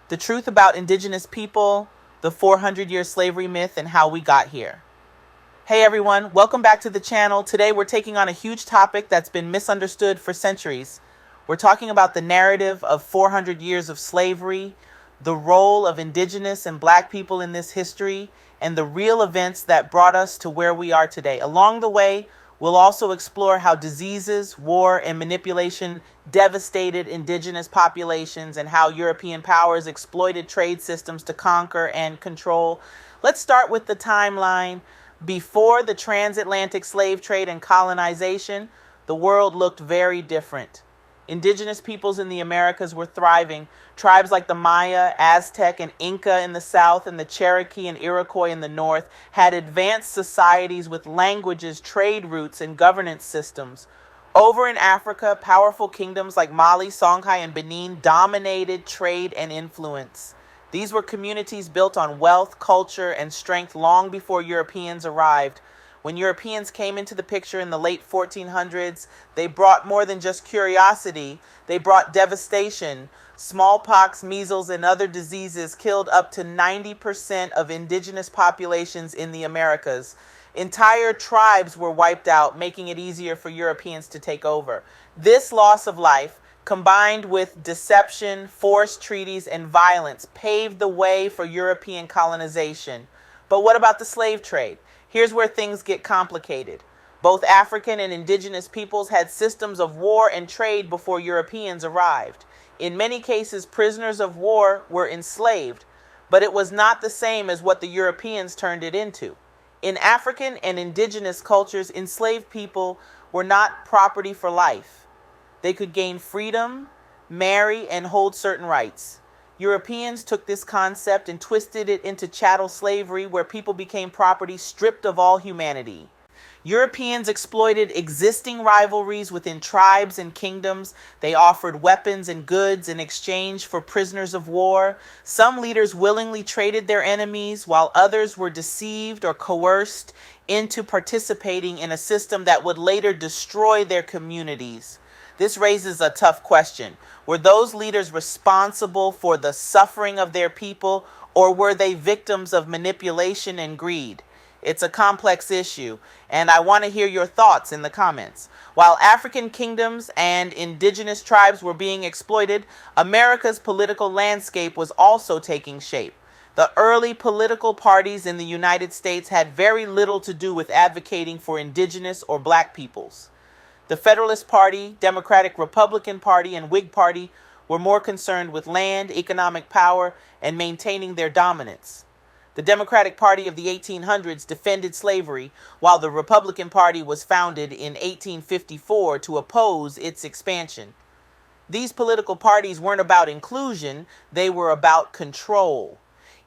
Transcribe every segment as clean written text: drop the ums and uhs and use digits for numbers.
the truth about indigenous people, the 400-year slavery myth, and how we got here. Hey everyone, welcome back to the channel. Today we're taking on a huge topic that's been misunderstood for centuries. We're talking about the narrative of 400 years of slavery, the role of indigenous and black people in this history, and the real events that brought us to where we are today. Along the way, we'll also explore how diseases, war, and manipulation devastated indigenous populations and how European powers exploited trade systems to conquer and control. Let's start with the timeline. Before the transatlantic slave trade and colonization, the world looked very different. Indigenous peoples in the Americas were thriving. Tribes like the Maya, Aztec, and Inca in the south and the Cherokee and Iroquois in the north had advanced societies with languages, trade routes, and governance systems. Over in Africa, powerful kingdoms like Mali, Songhai, and Benin dominated trade and influence. These were communities built on wealth, culture, and strength long before Europeans arrived. When Europeans came into the picture in the late 1400s, they brought more than just curiosity. They brought devastation. Smallpox, measles, and other diseases killed up to 90% of indigenous populations in the Americas. Entire tribes were wiped out, making it easier for Europeans to take over. This loss of life, combined with deception, forced treaties, and violence, paved the way for European colonization. But what about the slave trade? Here's where things get complicated. Both African and indigenous peoples had systems of war and trade before Europeans arrived. In many cases, prisoners of war were enslaved, but it was not the same as what the Europeans turned it into. In African and indigenous cultures, enslaved people were not property for life. They could gain freedom, marry, and hold certain rights. Europeans took this concept and twisted it into chattel slavery, where people became property stripped of all humanity. Europeans exploited existing rivalries within tribes and kingdoms. They offered weapons and goods in exchange for prisoners of war. Some leaders willingly traded their enemies, while others were deceived or coerced into participating in a system that would later destroy their communities. This raises a tough question. Were those leaders responsible for the suffering of their people, or were they victims of manipulation and greed? It's a complex issue, and I want to hear your thoughts in the comments. While African kingdoms and indigenous tribes were being exploited, America's political landscape was also taking shape. The early political parties in the United States had very little to do with advocating for indigenous or black peoples. The Federalist Party, Democratic Republican Party, and Whig Party were more concerned with land, economic power, and maintaining their dominance. The Democratic Party of the 1800s defended slavery, while the Republican Party was founded in 1854 to oppose its expansion. These political parties weren't about inclusion, they were about control.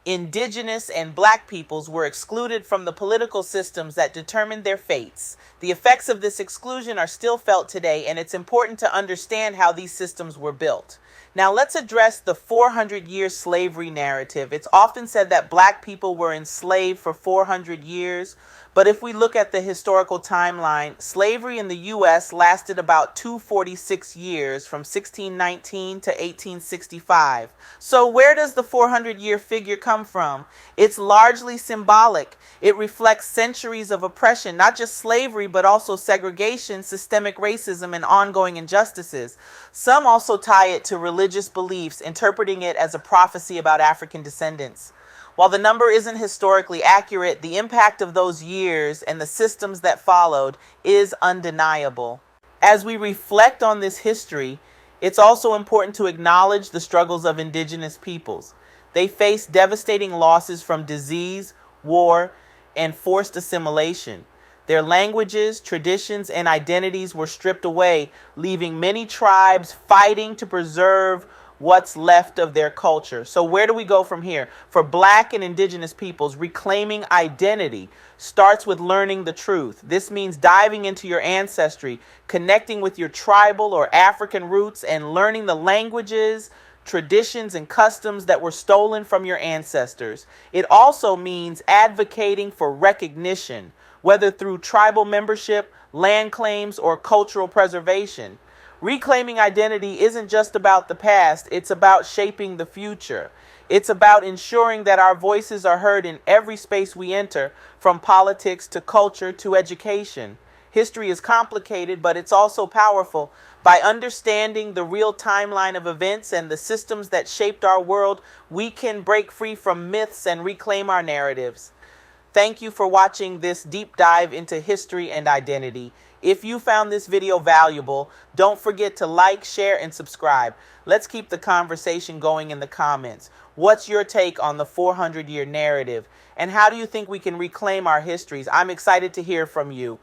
Indigenous and black peoples were excluded from the political systems that determined their fates. The effects of this exclusion are still felt today, and it's important to understand how these systems were built. Now let's address the 400-year slavery narrative. It's often said that black people were enslaved for 400 years, but if we look at the historical timeline, slavery in the U.S. lasted about 246 years, from 1619 to 1865. So where does the 400-year figure come from? It's largely symbolic. It reflects centuries of oppression, not just slavery, but also segregation, systemic racism, and ongoing injustices. Some also tie it to religious beliefs, interpreting it as a prophecy about African descendants. While the number isn't historically accurate, the impact of those years and the systems that followed is undeniable. As we reflect on this history, it's also important to acknowledge the struggles of indigenous peoples. They faced devastating losses from disease, war, and forced assimilation. Their languages, traditions, and identities were stripped away, leaving many tribes fighting to preserve what's left of their culture. So where do we go from here? For black and indigenous peoples, reclaiming identity starts with learning the truth. This means diving into your ancestry, connecting with your tribal or African roots, and learning the languages, traditions, and customs that were stolen from your ancestors. It also means advocating for recognition, whether through tribal membership, land claims, or cultural preservation. Reclaiming identity isn't just about the past, it's about shaping the future. It's about ensuring that our voices are heard in every space we enter, from politics to culture to education. History is complicated, but it's also powerful. By understanding the real timeline of events and the systems that shaped our world, we can break free from myths and reclaim our narratives. Thank you for watching this deep dive into history and identity. If you found this video valuable, don't forget to like, share, and subscribe. Let's keep the conversation going in the comments. What's your take on the 400-year narrative? And how do you think we can reclaim our histories? I'm excited to hear from you.